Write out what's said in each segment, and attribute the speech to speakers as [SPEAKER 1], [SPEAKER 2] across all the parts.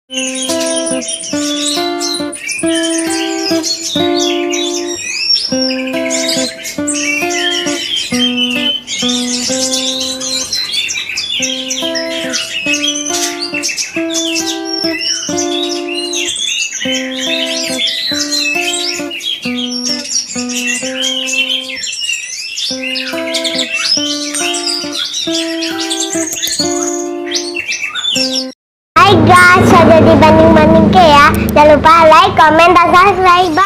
[SPEAKER 1] Hai guys, sudah dibanding-banding ke ya. Jangan lupa like, comment, dan subscribe.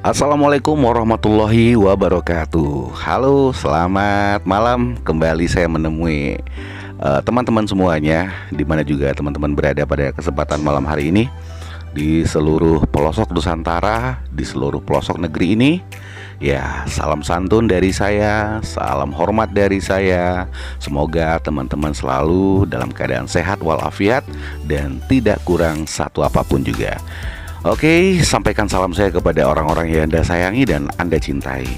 [SPEAKER 2] Assalamualaikum warahmatullahi wabarakatuh. Halo, selamat malam. Kembali saya menemui teman-teman semuanya, dimana juga teman-teman berada pada kesempatan malam hari ini, di seluruh pelosok Nusantara, di seluruh pelosok negeri ini. Ya, salam santun dari saya, salam hormat dari saya. Semoga teman-teman selalu dalam keadaan sehat walafiat dan tidak kurang satu apapun juga. Oke, sampaikan salam saya kepada orang-orang yang Anda sayangi dan Anda cintai.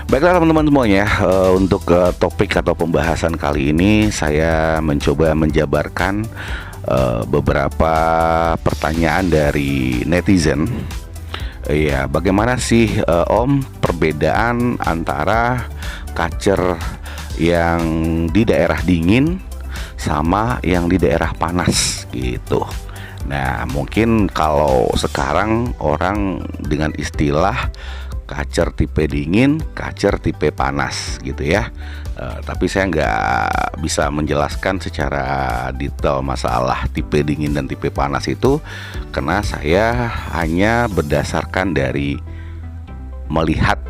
[SPEAKER 2] Baiklah teman-teman semuanya, untuk topik atau pembahasan kali ini saya mencoba menjabarkan beberapa pertanyaan dari netizen. Ya, bagaimana sih Om perbedaan antara kacer yang di daerah dingin sama yang di daerah panas gitu. Nah, mungkin kalau sekarang orang dengan istilah kacer tipe dingin, kacer tipe panas gitu ya. Tapi saya nggak bisa menjelaskan secara detail masalah tipe dingin dan tipe panas itu, karena saya hanya berdasarkan dari melihat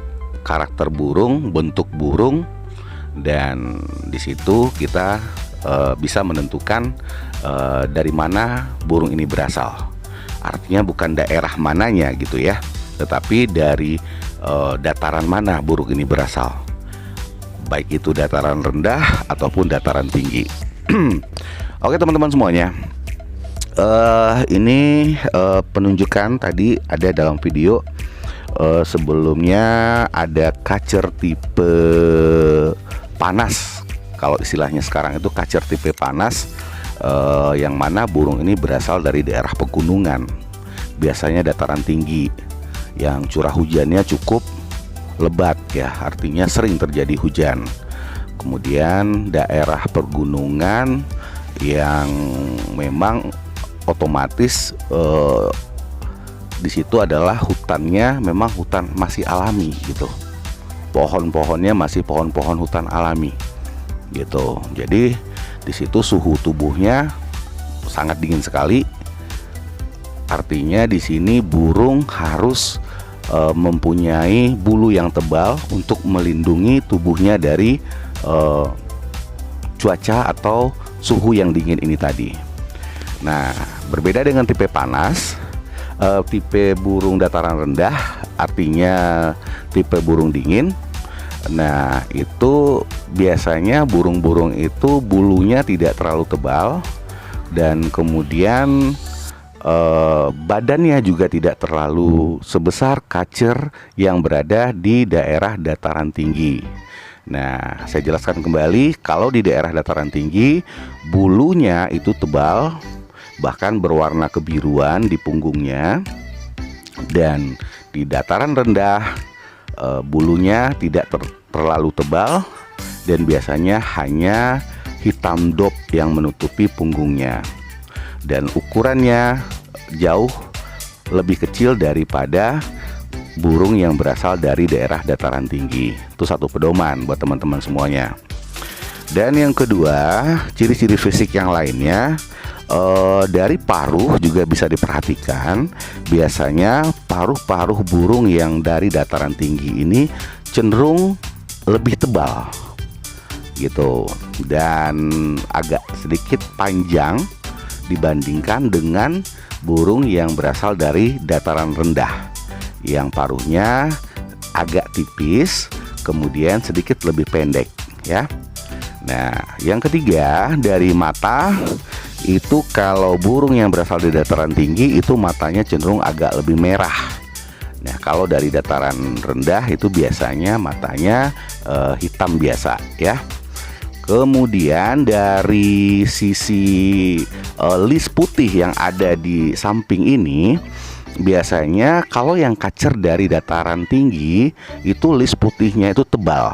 [SPEAKER 2] karakter burung, bentuk burung, dan di situ kita bisa menentukan dari mana burung ini berasal. Artinya bukan daerah mananya gitu ya, tetapi dari dataran mana burung ini berasal, baik itu dataran rendah ataupun dataran tinggi. Oke teman-teman semuanya, ini penunjukan tadi ada dalam video. Sebelumnya ada kacer tipe panas. Kalau istilahnya sekarang itu kacer tipe panas, yang mana burung ini berasal dari daerah pegunungan, biasanya dataran tinggi, yang curah hujannya cukup lebat ya, artinya sering terjadi hujan. Kemudian daerah pegunungan yang memang otomatis di situ adalah hutannya memang hutan masih alami gitu, pohon-pohonnya masih pohon-pohon hutan alami gitu. Jadi di situ suhu tubuhnya sangat dingin sekali. Artinya di sini burung harus mempunyai bulu yang tebal untuk melindungi tubuhnya dari cuaca atau suhu yang dingin ini tadi. Nah, berbeda dengan tipe panas, tipe burung dataran rendah, artinya tipe burung dingin. Nah, itu biasanya burung-burung itu bulunya tidak terlalu tebal, dan kemudian badannya juga tidak terlalu sebesar kacer yang berada di daerah dataran tinggi. Nah, saya jelaskan kembali, kalau di daerah dataran tinggi bulunya itu tebal, bahkan berwarna kebiruan di punggungnya, dan di dataran rendah bulunya tidak terlalu tebal dan biasanya hanya hitam dop yang menutupi punggungnya, dan ukurannya jauh lebih kecil daripada burung yang berasal dari daerah dataran tinggi. Itu satu pedoman buat teman-teman semuanya. Dan yang kedua, ciri-ciri fisik yang lainnya, dari paruh juga bisa diperhatikan. Biasanya paruh-paruh burung yang dari dataran tinggi ini cenderung lebih tebal gitu, dan agak sedikit panjang dibandingkan dengan burung yang berasal dari dataran rendah, yang paruhnya agak tipis, kemudian sedikit lebih pendek ya. Nah, yang ketiga, dari mata itu, kalau burung yang berasal dari dataran tinggi itu matanya cenderung agak lebih merah. Nah, kalau dari dataran rendah itu biasanya matanya hitam biasa ya. Kemudian dari sisi lis putih yang ada di samping ini, biasanya kalau yang kacer dari dataran tinggi itu lis putihnya itu tebal,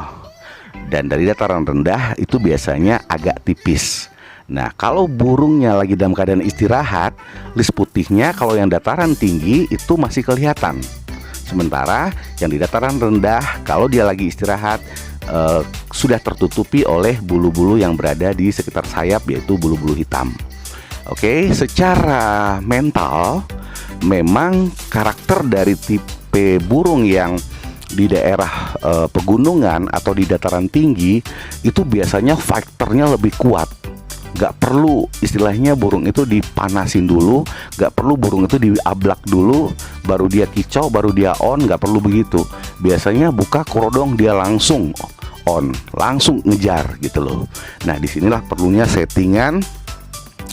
[SPEAKER 2] dan dari dataran rendah itu biasanya agak tipis. Nah, kalau burungnya lagi dalam keadaan istirahat, lis putihnya kalau yang dataran tinggi itu masih kelihatan. Sementara yang di dataran rendah, kalau dia lagi istirahat, sudah tertutupi oleh bulu-bulu yang berada di sekitar sayap, yaitu bulu-bulu hitam. Oke, secara mental memang karakter dari tipe burung yang di daerah pegunungan atau di dataran tinggi itu biasanya fighternya lebih kuat. Gak perlu istilahnya burung itu dipanasin dulu, gak perlu burung itu diablak dulu baru dia kicau, baru dia on, gak perlu begitu. Biasanya buka korodong dia langsung on, langsung ngejar gitu loh. Nah, disinilah perlunya settingan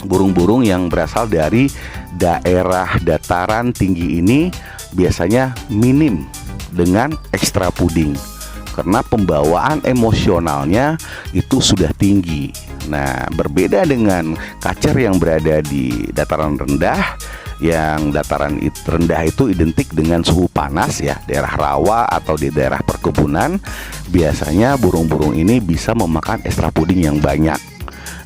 [SPEAKER 2] burung-burung yang berasal dari daerah dataran tinggi ini, biasanya minim dengan ekstra puding, karena pembawaan emosionalnya itu sudah tinggi. Nah, berbeda dengan kacer yang berada di dataran rendah, yang dataran rendah itu identik dengan suhu panas ya, daerah rawa atau di daerah perkebunan. Biasanya burung-burung ini bisa memakan ekstra puding yang banyak.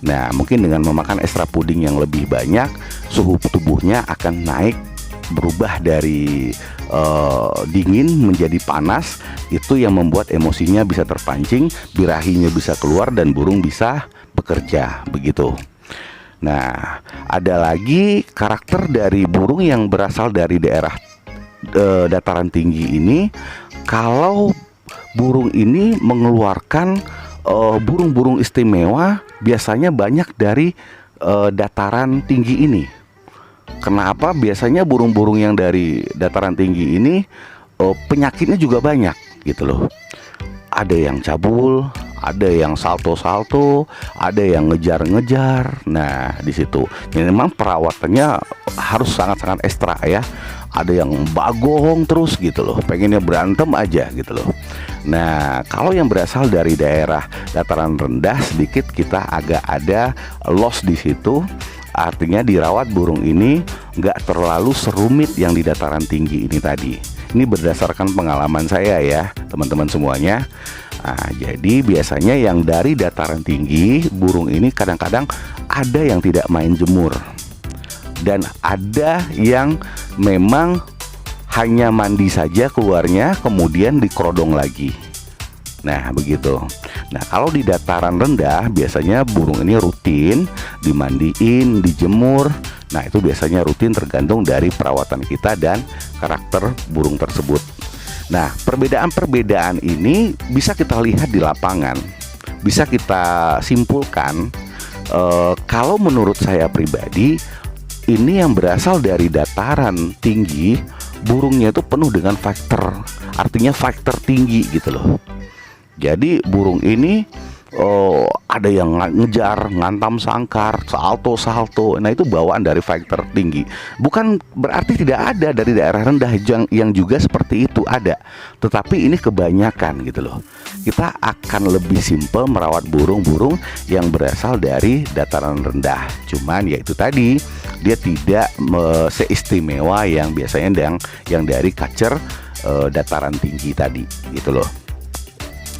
[SPEAKER 2] Nah, mungkin dengan memakan ekstra puding yang lebih banyak, suhu tubuhnya akan naik, berubah dari dingin menjadi panas. Itu yang membuat emosinya bisa terpancing, birahinya bisa keluar, dan burung bisa bekerja begitu. Nah, ada lagi karakter dari burung yang berasal dari daerah dataran tinggi ini. Kalau burung ini mengeluarkan burung-burung istimewa, biasanya banyak dari dataran tinggi ini. Kenapa? Biasanya burung-burung yang dari dataran tinggi ini penyakitnya juga banyak gitu loh. Ada yang cabul, ada yang salto-salto, ada yang ngejar-ngejar. Nah, di situ memang perawatannya harus sangat-sangat ekstra ya. Ada yang bagong terus gitu loh, pengennya berantem aja gitu loh. Nah, kalau yang berasal dari daerah dataran rendah, sedikit kita agak ada loss di situ. Artinya dirawat burung ini nggak terlalu serumit yang di dataran tinggi ini tadi. Ini berdasarkan pengalaman saya ya, teman-teman semuanya. Nah, jadi biasanya yang dari dataran tinggi, burung ini kadang-kadang ada yang tidak main jemur, dan ada yang memang hanya mandi saja keluarnya, kemudian dikerodong lagi. Nah, begitu. Nah, kalau di dataran rendah biasanya burung ini rutin dimandiin, dijemur. Nah, itu biasanya rutin tergantung dari perawatan kita dan karakter burung tersebut. Nah, perbedaan-perbedaan ini bisa kita lihat di lapangan, bisa kita simpulkan. Kalau menurut saya pribadi, ini yang berasal dari dataran tinggi, burungnya itu penuh dengan fighter, artinya fighter tinggi gitu loh. Jadi burung ini ada yang ngejar, ngantam sangkar, salto-salto. Nah, itu bawaan dari fighter tinggi. Bukan berarti tidak ada dari daerah rendah yang juga seperti itu, ada. Tetapi ini kebanyakan gitu loh. Kita akan lebih simpel merawat burung-burung yang berasal dari dataran rendah. Cuman ya itu tadi, dia tidak seistimewa yang biasanya yang dari kacer dataran tinggi tadi gitu loh.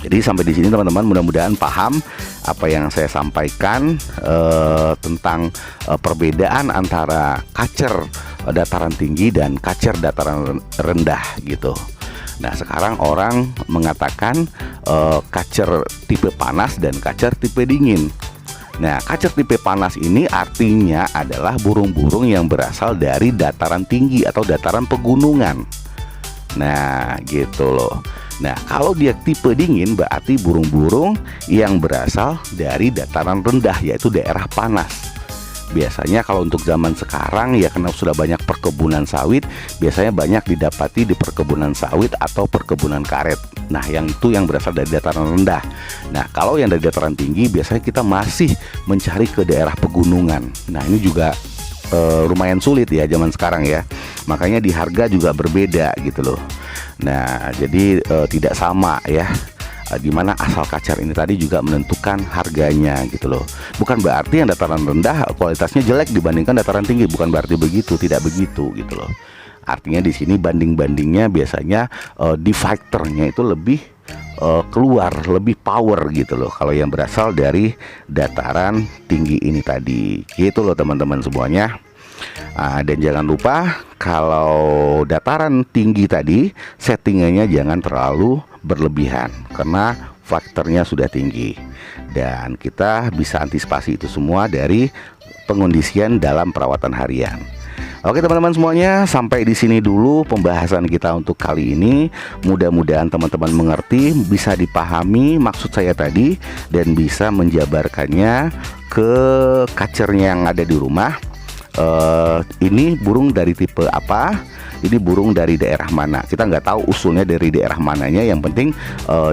[SPEAKER 2] Jadi sampai di sini teman-teman, mudah-mudahan paham apa yang saya sampaikan tentang perbedaan antara kacer dataran tinggi dan kacer dataran rendah gitu. Nah, sekarang orang mengatakan kacer tipe panas dan kacer tipe dingin. Nah, kacer tipe panas ini artinya adalah burung-burung yang berasal dari dataran tinggi atau dataran pegunungan. Nah, gitu loh. Nah, kalau dia tipe dingin berarti burung-burung yang berasal dari dataran rendah, yaitu daerah panas. Biasanya kalau untuk zaman sekarang ya, karena sudah banyak perkebunan sawit, biasanya banyak didapati di perkebunan sawit atau perkebunan karet. Nah, yang itu yang berasal dari dataran rendah. Nah, kalau yang dari dataran tinggi biasanya kita masih mencari ke daerah pegunungan. Nah, ini juga lumayan sulit ya zaman sekarang ya. Makanya di harga juga berbeda gitu loh. Nah, jadi tidak sama ya. Dimana asal kacer ini tadi juga menentukan harganya gitu loh. Bukan berarti yang dataran rendah kualitasnya jelek dibandingkan dataran tinggi, bukan berarti begitu, tidak begitu gitu loh. Artinya di sini banding-bandingnya biasanya di fighternya itu lebih keluar, lebih power gitu loh kalau yang berasal dari dataran tinggi ini tadi gitu loh teman-teman semuanya. Dan jangan lupa kalau dataran tinggi tadi settingannya jangan terlalu berlebihan karena faktornya sudah tinggi, dan kita bisa antisipasi itu semua dari pengondisian dalam perawatan harian. Oke teman-teman semuanya, sampai di sini dulu pembahasan kita untuk kali ini. Mudah-mudahan teman-teman mengerti, bisa dipahami maksud saya tadi, dan bisa menjabarkannya ke kacernya yang ada di rumah. Ini burung dari tipe apa, ini burung dari daerah mana, kita nggak tahu usulnya dari daerah mananya. Yang penting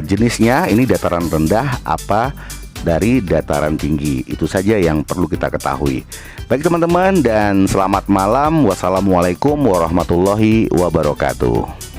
[SPEAKER 2] jenisnya ini dataran rendah apa dari dataran tinggi, itu saja yang perlu kita ketahui. Baik teman-teman, dan selamat malam. Wassalamualaikum warahmatullahi wabarakatuh.